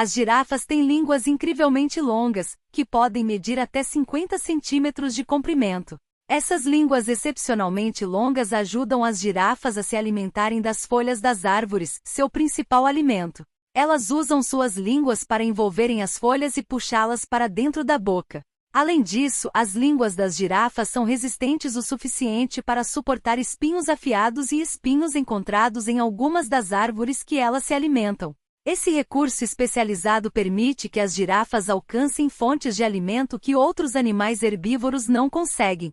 As girafas têm línguas incrivelmente longas, que podem medir até 50 centímetros de comprimento. Essas línguas excepcionalmente longas ajudam as girafas a se alimentarem das folhas das árvores, seu principal alimento. Elas usam suas línguas para envolverem as folhas e puxá-las para dentro da boca. Além disso, as línguas das girafas são resistentes o suficiente para suportar espinhos afiados e espinhos encontrados em algumas das árvores que elas se alimentam. Esse recurso especializado permite que as girafas alcancem fontes de alimento que outros animais herbívoros não conseguem.